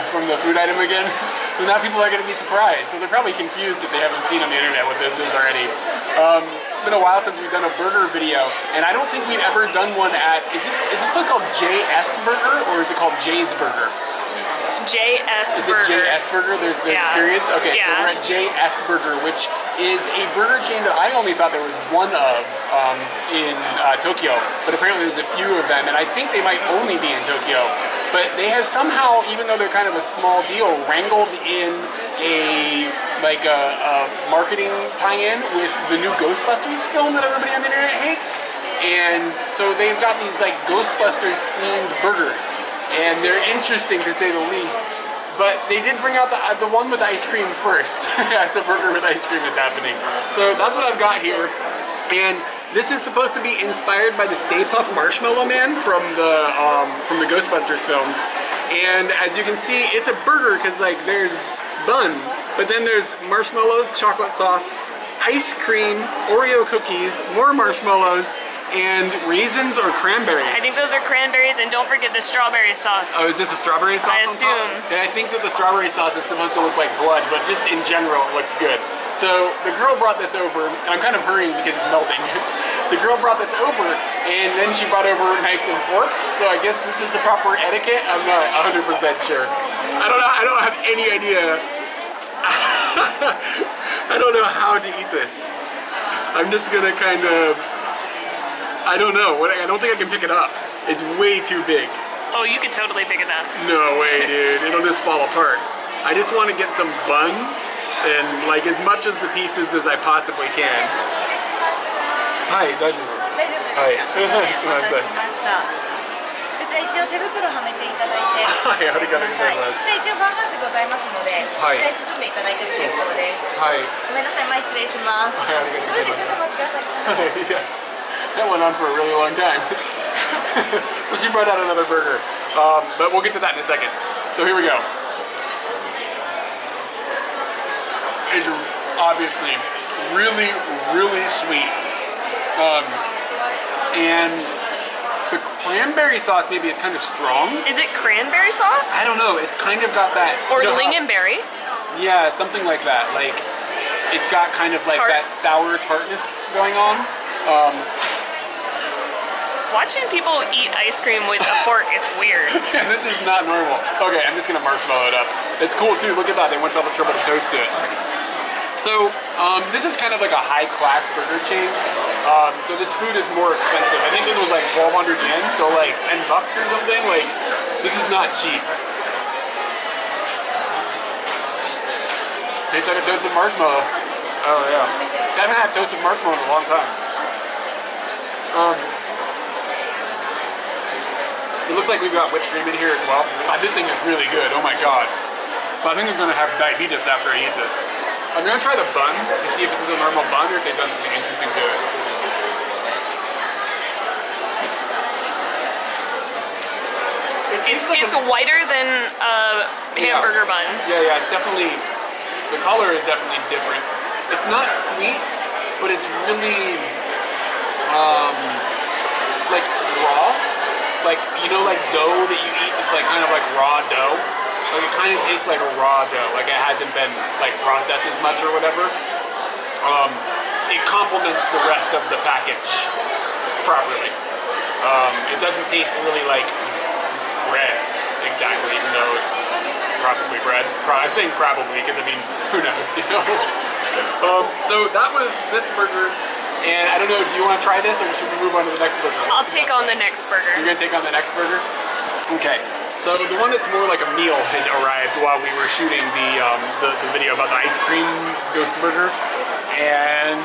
from the food item again, then now people are going to be surprised. So they're probably confused if they haven't seen on the internet what this is already. It's been a while since we've done a burger video, and I don't think we've ever done one at, is this place called J.S. Burger, or is it called Jay's Burger? J.S. Is it J.S. Burger? There's periods? Okay, so we're at J.S. Burger, which is a burger chain that I only thought there was one of in Tokyo, but apparently there's a few of them, and I think they might only be in Tokyo. But they have somehow, even though they're kind of a small deal, wrangled in a marketing tie-in with the new Ghostbusters film that everybody on the internet hates. And so they've got these like Ghostbusters themed burgers, and they're interesting to say the least. But they did bring out the one with ice cream first, as a burger with ice cream is happening. So that's what I've got here. And this is supposed to be inspired by the Stay Puft Marshmallow Man from the Ghostbusters films. And as you can see, it's a burger because like there's bun, but then there's marshmallows, chocolate sauce, ice cream, Oreo cookies, more marshmallows, and raisins or cranberries. I think those are cranberries, and don't forget the strawberry sauce. Oh, is this a strawberry sauce? I assume. On top? And I think that the strawberry sauce is supposed to look like blood, but just in general, it looks good. So the girl brought this over, and I'm kind of hurrying because it's melting. The girl brought this over, and then she brought over knives and forks, so I guess this is the proper etiquette. I'm not 100% sure. I don't know, I don't have any idea. I don't know how to eat this. I'm just gonna kind of, I don't know, I don't think I can pick it up. It's way too big. Oh, you could totally pick it up. No way, dude, it'll just fall apart. I just want to get some bun, and like as much as the pieces as I possibly can. Hi,大丈夫。はい。すみません。一応手袋はめていただいて。はい、ありがとうございます。じゃあ一応バーガースございますので、はい。包んでいただいて結構です。はい。ごめんなさい、前失礼します。はい、ありがとうございます。少々お待ちください。Yes. That went on for a really long time. So she brought out another burger, but we'll get to that in a second. So here we go. It's obviously really, really sweet. And the cranberry sauce maybe is kind of strong. Is it cranberry sauce? I don't know. It's kind of got that. Or lingonberry? Yeah, something like that. Like it's got kind of like that sour tartness going on. Watching people eat ice cream with a fork is weird. Yeah, this is not normal. Okay, I'm just gonna marshmallow it up. It's cool too. Look at that. They went to all the trouble to toast it. So this is kind of like a high-class burger chain. So this food is more expensive. I think this was like 1,200 yen, so like 10 bucks or something. Like this is not cheap. Tastes like a toasted marshmallow. Oh yeah. I haven't had toasted marshmallow in a long time. It looks like we've got whipped cream in here as well. This thing is really good. Oh my god. But I think I'm gonna have diabetes after I eat this. I'm gonna try the bun to see if this is a normal bun or if they've done something interesting to it. It's whiter than a hamburger bun. Yeah, it's definitely, the color is definitely different. It's not sweet, but it's really, like raw. Like, you know, like dough that you eat, it's like kind of like raw dough. Like it kind of tastes like a raw dough, like it hasn't been like processed as much or whatever. It complements the rest of the package properly. It doesn't taste really like bread exactly, even though it's probably bread. I'm saying probably because I mean, who knows, you know? So that was this burger. And I don't know, do you want to try this or should we move on to the next burger? I'll take on the next burger. You're going to take on the next burger? Okay. So the one that's more like a meal had arrived while we were shooting the video about the ice cream ghost burger. And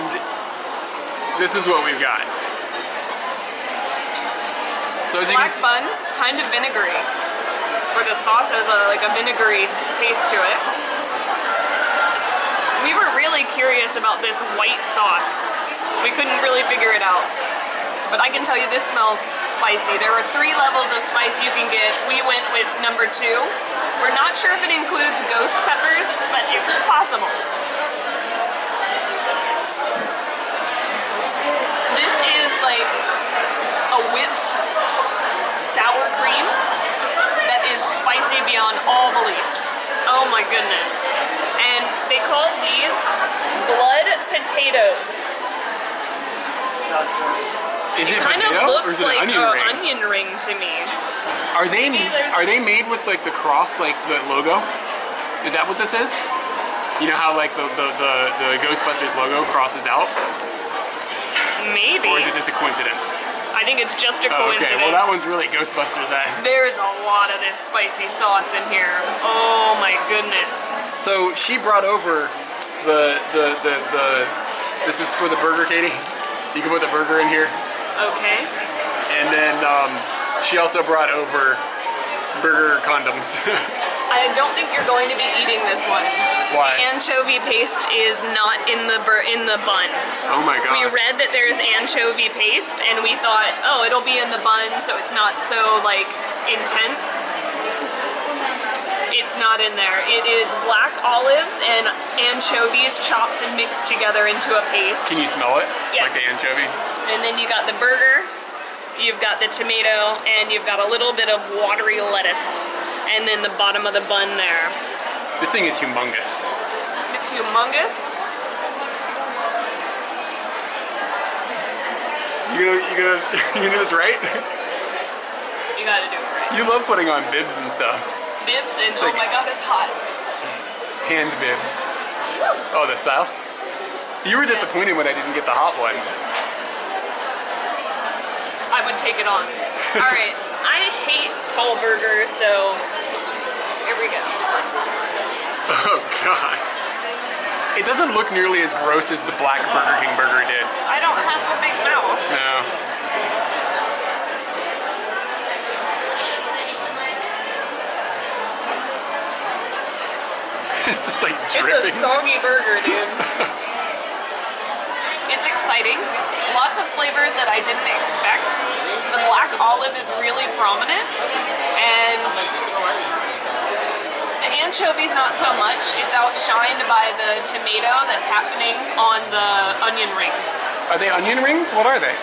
this is what we've got. So as black bun, kind of vinegary. Or the sauce has like a vinegary taste to it. We were really curious about this white sauce. We couldn't really figure it out. But I can tell you this smells spicy. There are 3 levels of spice you can get. We went with number 2. We're not sure if it includes ghost peppers, but it's possible. This is like a whipped sour cream that is spicy beyond all belief. my goodness. And they call these blood potatoes. Is it Kind potato, of or looks is it like an an onion ring? onion ring to me. Are they made with like the cross, like the logo? Is that what this is? You know how like the Ghostbusters logo crosses out? Maybe. Or is it just a coincidence? I think it's just a Oh, coincidence. okay, well that one's really Ghostbusters-esque. There's a lot of this spicy sauce in here. Oh my goodness. So she brought over the this is for the burger, Katie. You can put the burger in here. Okay. And then she also brought over burger condoms. I don't think you're going to be eating this one. Why? The anchovy paste is not in the bun. Oh my god. We read that there's anchovy paste, and we thought, oh, it'll be in the bun, so it's not so like intense. It's not in there. It is black olives and anchovies chopped and mixed together into a paste. Can you smell it? Yes. Like the anchovy? And then you got the burger, you've got the tomato, and you've got a little bit of watery lettuce. And then the bottom of the bun there. This thing is humongous. It's humongous. You gonna do this right? You gotta do it right. You love putting on bibs and stuff. Bibs and Like- oh my god, it's hot. Hand bibs. Oh, the sauce? You were disappointed when I didn't get the hot one. I would take it on. All right, I hate tall burgers, so here we go. Oh god. It doesn't look nearly as gross as the black Burger King burger did. I don't have a big mouth. No. It's just like dripping. It's a soggy burger, dude. It's exciting. Lots of flavors that I didn't expect. The black olive is really prominent, and the anchovies not so much. It's outshined by the tomato that's happening on the onion rings. Are they onion rings? What are they?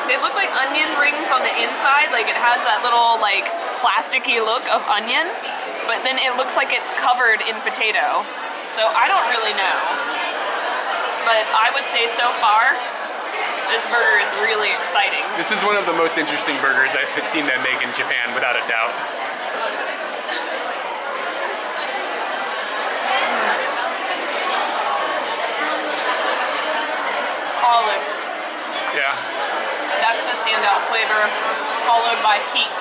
They look like onion rings on the inside, like it has that little like plasticky look of onion, but then it looks like it's covered in potato. So I don't really know. But I would say so far, this burger is really exciting. This is one of the most interesting burgers I've seen them make in Japan, without a doubt. Olive. Yeah. That's the standout flavor, followed by heat.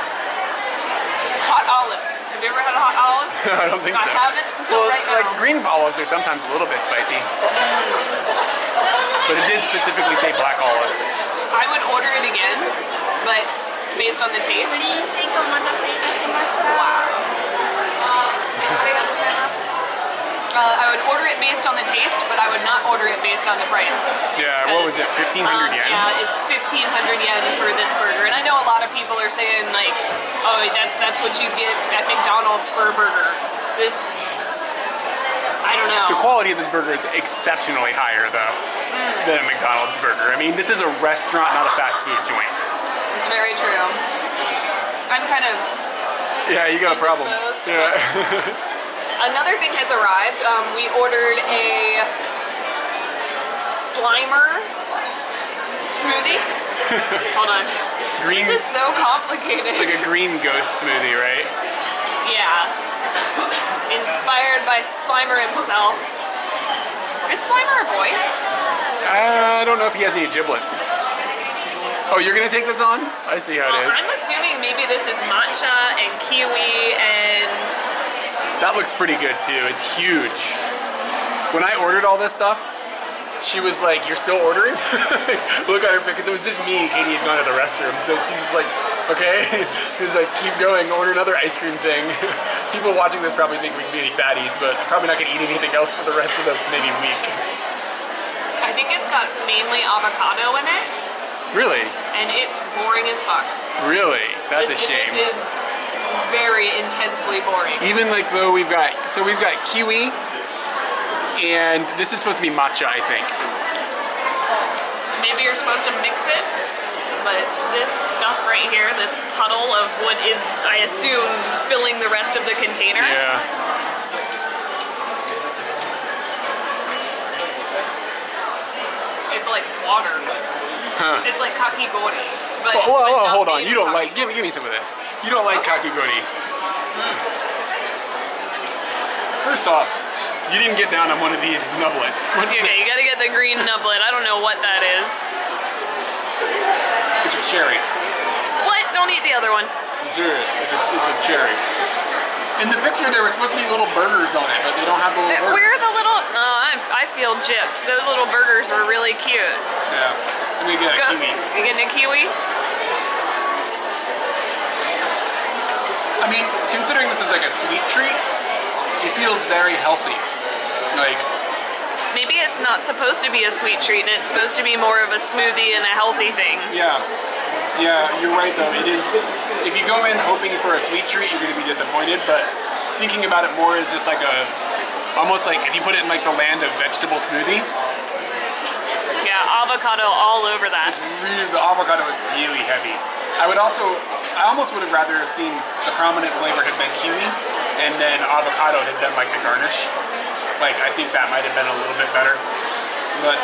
Hot olives. Have you ever had a hot olive? I don't think so. I haven't until right now. Like green olives are sometimes a little bit spicy. But it did specifically say black olives. I would order it again, but based on the taste. Wow. I would order it based on the taste, but I would not order it based on the price. Yeah, what was it, 1,500 yen? Yeah, it's 1,500 yen for this burger. And I know a lot of people are saying like, oh, that's what you get at McDonald's for a burger. This, I don't know. The quality of this burger is exceptionally higher, though, than a McDonald's burger. I mean, this is a restaurant, not a fast food joint. It's very true. I'm kind of Yeah, you got a problem. indisposed. Yeah. Another thing has arrived. We ordered a Slimer smoothie. Hold on. Green, This is so complicated. like a green ghost smoothie, right? Yeah. Inspired by Slimer himself. Is Slimer a boy? I don't know if he has any giblets. Oh, you're gonna take this on? I see how it is. I'm assuming maybe this is matcha and kiwi and... That looks pretty good too. It's huge. When I ordered all this stuff, she was like, "You're still ordering?" Look at her, because it was just me. Katie had gone to the restroom, so she's just like, "Okay." She's like, "Keep going. Order another ice cream thing." People watching this probably think we can be any fatties, but I'm probably not gonna eat anything else for the rest of the maybe week. I think it's got mainly avocado in it. Really? And it's boring as fuck. Really? That's a shame. This is very intensely boring. Even like though we've got kiwi, and this is supposed to be matcha, I think. Maybe you're supposed to mix it, but this stuff right here, this puddle of what is, I assume, filling the rest of the container. Yeah. like water. Huh. It's like Kakeguori. But, Well, but hold on. made You don't of like. Give me some of this. You don't like Kakeguori. First off, you didn't get down on one of these nublets. What's okay, this? you gotta get the green nublet. I don't know what that is. It's a cherry. What? Don't eat the other one. I'm serious. It's a cherry. In the picture, there were supposed to be little burgers on it, but they don't have the little burgers. Where are the little... Oh, I feel gypped. Those little burgers were really cute. Yeah. Let me get a kiwi. You getting a kiwi? I mean, considering this is like a sweet treat, it feels very healthy. Like... Maybe it's not supposed to be a sweet treat and it's supposed to be more of a smoothie and a healthy thing. Yeah. Yeah, you're right though. It is... If you go in hoping for a sweet treat, you're going to be disappointed, but thinking about it more is just like a... Almost like if you put it in like the land of vegetable smoothie. Yeah, avocado all over that. It's really, the avocado is really heavy. I almost would have rather have seen the prominent flavor had been kiwi, and then avocado had been like the garnish. Like, I think that might have been a little bit better. But,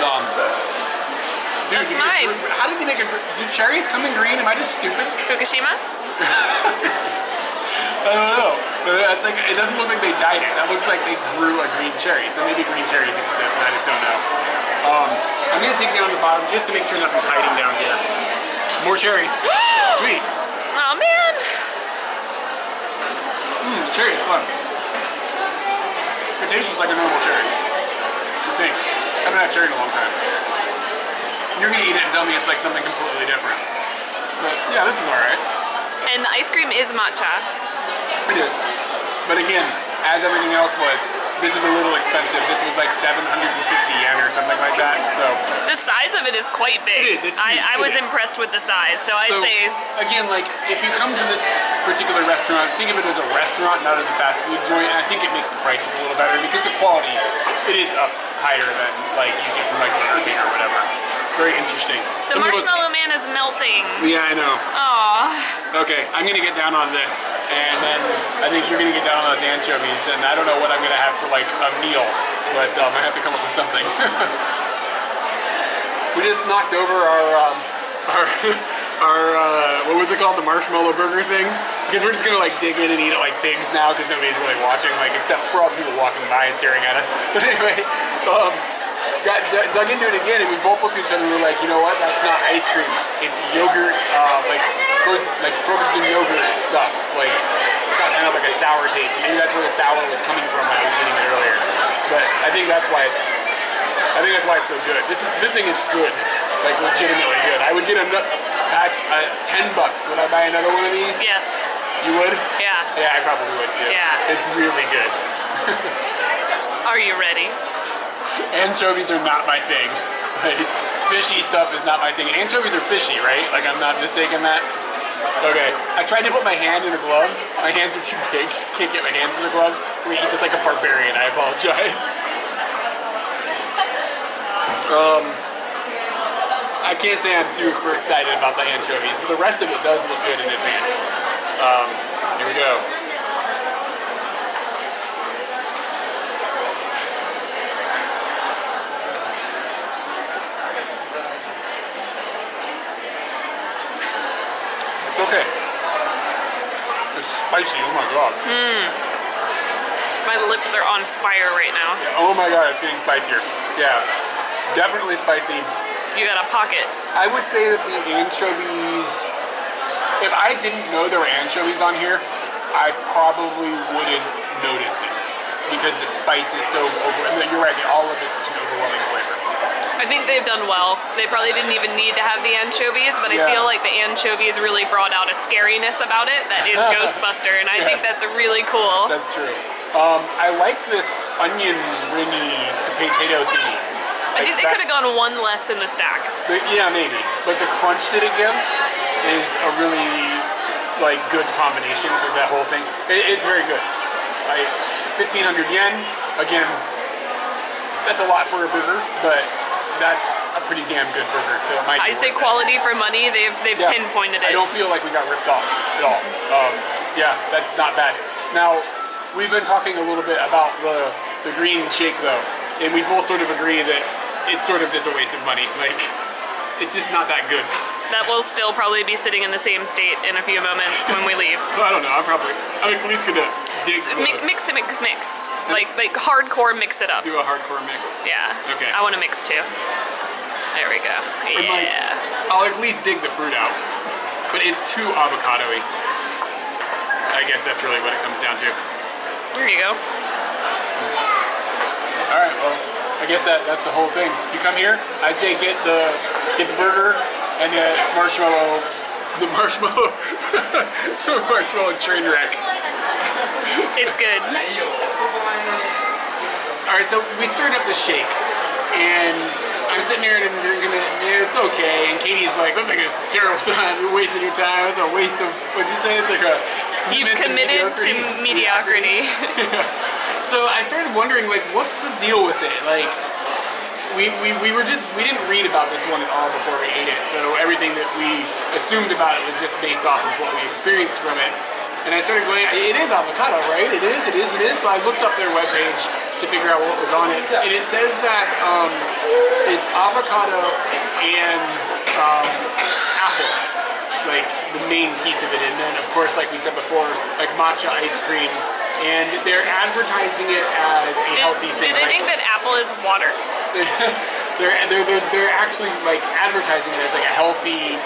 dude, That's mine. How did they make do cherries come in green? Am I just stupid? Fukushima? I don't know. That's like, it doesn't look like they dyed it. That looks like they grew a green cherry. So maybe green cherries exist, and I just don't know. I'm gonna dig down the bottom just to make sure nothing's hiding down here. More cherries. Sweet. Oh man. The cherry is fun. It tastes just like a normal cherry. I think. I haven't had cherry in a long time. You're gonna eat it and tell me it's like something completely different. But yeah, this is alright. And the ice cream is matcha. It is. But again, as everything else was, this is a little expensive. This was like 750 yen or something like that. So the size of it is quite big. It is. It's huge. I was impressed with the size. So I'd say again, like if you come to this particular restaurant, think of it as a restaurant, not as a fast food joint. And I think it makes the prices a little better because the quality, it is up higher than like you get from like Burger King or whatever. Very interesting. The marshmallow man is melting. Yeah, I know. Aww. Okay, I'm gonna get down on this, and then I think you're gonna get down on those anchovies, and I don't know what I'm gonna have for like a meal, but I have to come up with something. We just knocked over our what was it called, the marshmallow burger thing? Because we're just gonna like dig in and eat it like pigs now, because nobody's really watching, like except for all the people walking by and staring at us. But anyway, dug into it again, and we both looked at each other and we were like, you know what? That's not ice cream. It's yogurt, like frozen yogurt stuff. Like it's got kind of like a sour taste. And maybe that's where the sour was coming from when I was eating it earlier. But I think that's why it's so good. This thing is good, like legitimately good. I would get $10. Would I buy another one of these? Yes. You would? Yeah. Yeah, I probably would too. Yeah. It's really good. Are you ready? Anchovies are not my thing. Like, fishy stuff is not my thing. Anchovies are fishy, right? Like, I'm not mistaken that? Okay. I tried to put my hand in the gloves. My hands are too big. Can't get my hands in the gloves. So we eat this like a barbarian. I apologize. I can't say I'm super excited about the anchovies, but the rest of it does look good in advance. Here we go. It's okay. It's spicy, oh my god. My lips are on fire right now. Yeah, oh my god, it's getting spicier. Yeah, definitely spicy. You got a pocket. I would say that the anchovies, if I didn't know there were anchovies on here, I probably wouldn't notice it. Because the spice is so you're right, all of this is an overwhelming flavor. I think they've done well. They probably didn't even need to have the anchovies, but I feel like the anchovies really brought out a scariness about it that is Ghostbuster, and I think that's really cool. That's true. I like this onion ringy potato thingy. I think they could have gone one less in the stack. Yeah, maybe. But the crunch that it gives is a really like good combination for that whole thing. It's very good. Like 1,500 yen. Again, that's a lot for a burger, but that's a pretty damn good burger. So it might. I say quality for money. They've pinpointed it. I don't feel like we got ripped off at all. Yeah, that's not bad. Now, we've been talking a little bit about the green shake though, and we both sort of agree that it's sort of just a waste of money. Like, it's just not that good. That will still probably be sitting in the same state in a few moments when we leave. I don't know. I'm at least gonna dig. Mix. Like hardcore mix it up. Do a hardcore mix. Yeah. Okay. I want to mix too. There we go. Yeah. Like, I'll at least dig the fruit out, but it's too avocado-y. I guess that's really what it comes down to. There you go. All right. Well, I guess that's the whole thing. If you come here, I'd say get the burger and the marshmallow train wreck. It's good. All right, so we stirred up the shake, and I'm sitting here and drinking it. Yeah, it's okay. And Katie's like, "Looks like it's a terrible time. You're wasting your time. It's a waste of." What'd you say? It's like a. You've committed to mediocrity. So I started wondering, like, what's the deal with it? Like, we didn't read about this one at all before we ate it. So everything that we assumed about it was just based off of what we experienced from it. And I started going, it is avocado, right? It is. So I looked up their webpage to figure out what was on it. And it says that it's avocado and apple, like the main piece of it. And then, of course, like we said before, like matcha ice cream. And they're advertising it as a healthy thing. Do they think that apple is water? they're actually like advertising it as like a healthy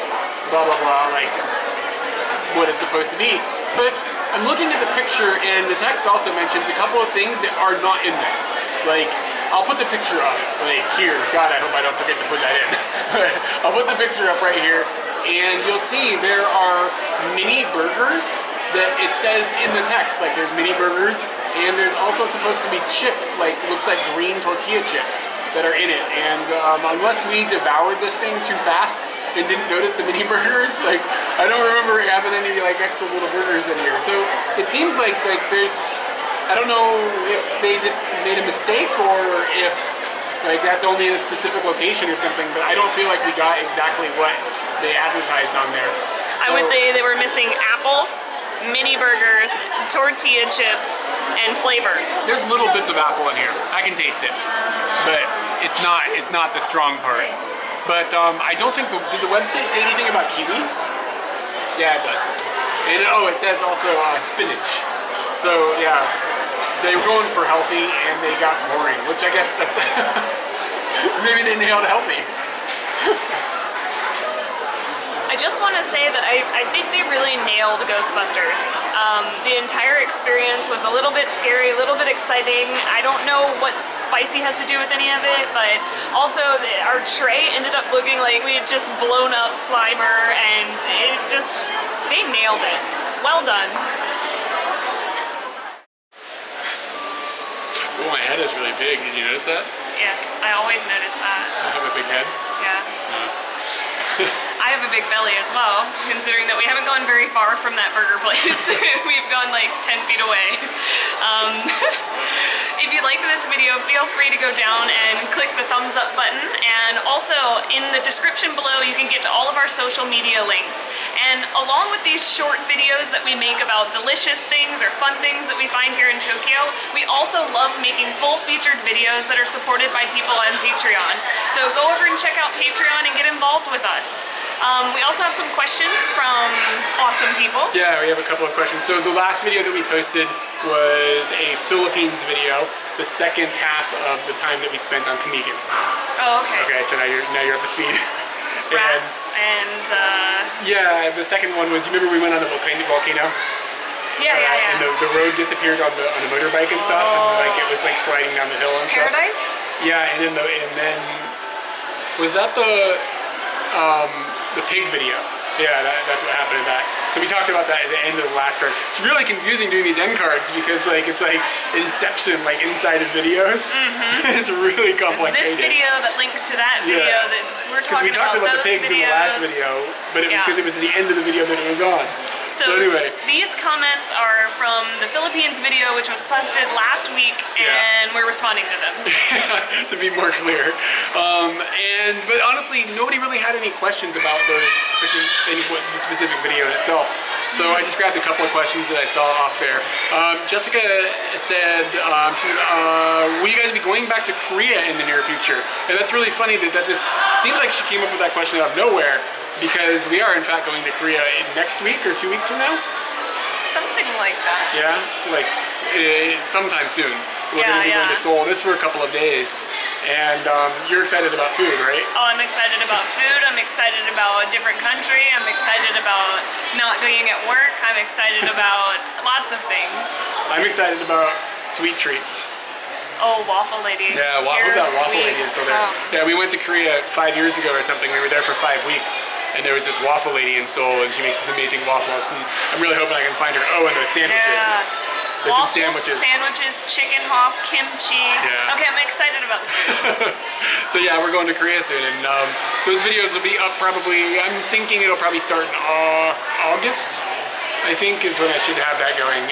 blah blah blah, like it's what it's supposed to be. But I'm looking at the picture, and the text also mentions a couple of things that are not in this. Like, I'll put the picture up, like here. God, I hope I don't forget to put that in. I'll put the picture up right here, and you'll see there are mini burgers that it says in the text. Like, there's mini burgers, and there's also supposed to be chips, like looks like green tortilla chips that are in it. And unless we devoured this thing too fast and didn't notice the mini burgers, like I don't remember having any like extra little burgers in here. So it seems like there's, I don't know if they just made a mistake or if like that's only in a specific location or something, but I don't feel like we got exactly what they advertised on there. So, I would say they were missing apples, mini burgers, tortilla chips, and flavor. There's little bits of apple in here. I can taste it, but it's not the strong part. But I don't think did the website say anything about kiwis? Yeah, it does. And it says also spinach. So yeah, they were going for healthy and they got boring, which I guess that's maybe they nailed healthy. I just want to say that I think they really nailed Ghostbusters. The entire experience was a little bit scary, a little bit exciting. I don't know what spicy has to do with any of it, but also our tray ended up looking like we had just blown up Slimer, and they nailed it. Well done. Oh, my head is really big. Did you notice that? Yes, I always notice that. I have a big head? Yeah. I have a big belly as well, considering that we haven't gone very far from that burger place. We've gone like 10 feet away. If you liked this video, feel free to go down and click the thumbs up button. And also, in the description below, you can get to all of our social media links. And along with these short videos that we make about delicious things or fun things that we find here in Tokyo, we also love making full-featured videos that are supported by people on Patreon. So go over and check out Patreon and get involved with us. We also have some questions from awesome people. Yeah, we have a couple of questions. So the last video that we posted was a Philippines video, the second half of the time that we spent on Kakeguori. Oh, okay. Okay, so now you're up to speed. Rats and yeah, the second one was, you remember we went on the volcano? Yeah. And the road disappeared on the motorbike and stuff, and like it was like sliding down the hill and stuff. Paradise? Yeah, and then was that the pig video? Yeah, that's what happened in that. So we talked about that at the end of the last card. It's really confusing doing these end cards because like it's like Inception, like inside of videos. Mm-hmm. It's really complicated. This video that links to that video we're talking about. Because we talked about the pigs in the last video, but it was because it was the end of the video that it was on. So anyway. These comments are from the Philippines video, which was posted last week, and we're responding to them. To be more clear. But honestly, nobody really had any questions about the specific video itself. So I just grabbed a couple of questions that I saw off there. Jessica said, will you guys be going back to Korea in the near future? And that's really funny that this seems like she came up with that question out of nowhere, because we are in fact going to Korea next week or 2 weeks from now. Something like that. Yeah, so like sometime soon. We're going to be going to Seoul. This for a couple of days. And you're excited about food, right? Oh, I'm excited about food. I'm excited about a different country. I'm excited about not being at work. I'm excited about lots of things. I'm excited about sweet treats. Oh, Waffle Lady. Yeah, that Waffle Lady is still there. Yeah, we went to Korea 5 years ago or something. We were there for 5 weeks. And there was this Waffle Lady in Seoul, and she makes these amazing waffles. And I'm really hoping I can find her. Oh, and those sandwiches. Yeah. There's Waffles, some sandwiches, chicken hoff, kimchi. Yeah. Okay, I'm excited about the food. So yeah, we're going to Korea soon, and those videos will be up probably, I'm thinking it'll probably start in August, I think is when I should have that going,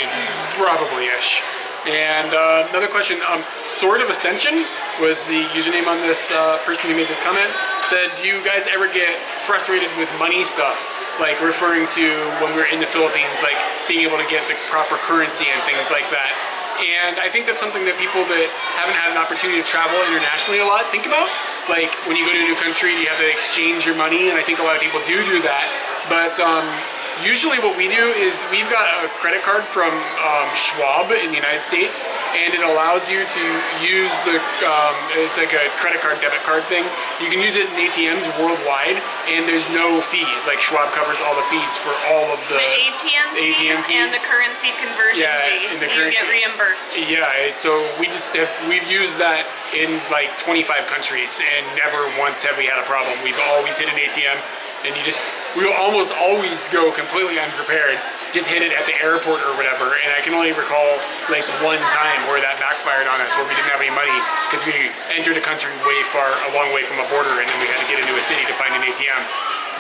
probably-ish. And another question, Sword of Ascension was the username on this person who made this comment, said, do you guys ever get frustrated with money stuff? Like referring to when we were in the Philippines, like being able to get the proper currency and things like that. And I think that's something that people that haven't had an opportunity to travel internationally a lot think about. Like when you go to a new country, you have to exchange your money, and I think a lot of people do that. But usually what we do is we've got a credit card from Schwab in the United States, and it allows you to use the, it's like a credit card, debit card thing. You can use it in ATMs worldwide, and there's no fees. Like Schwab covers all the fees for all of the ATM fees and the currency conversion fee. And you get reimbursed. Yeah, so we've used that in like 25 countries, and never once have we had a problem. We've always hit an ATM, and we'll almost always go completely unprepared, just hit it at the airport or whatever. And I can only recall like one time where that backfired on us, where we didn't have any money because we entered a country a long way from a border, and then we had to get into a city to find an ATM.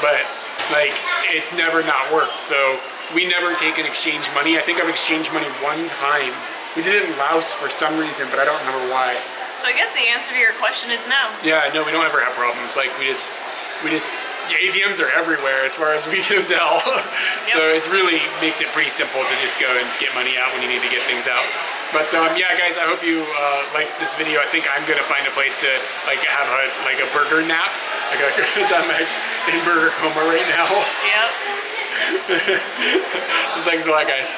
But like, it's never not worked. So we never take and exchange money. I think I've exchanged money one time. We did it in Laos for some reason, but I don't remember why. So I guess the answer to your question is no. Yeah, no, we don't ever have problems. Like the ATMs are everywhere as far as we can tell. So it really makes it pretty simple to just go and get money out when you need to get things out. But yeah, guys, I hope you liked this video. I think I'm gonna find a place to like have a burger nap. Because I'm in burger coma right now. Yep. Thanks a lot, guys.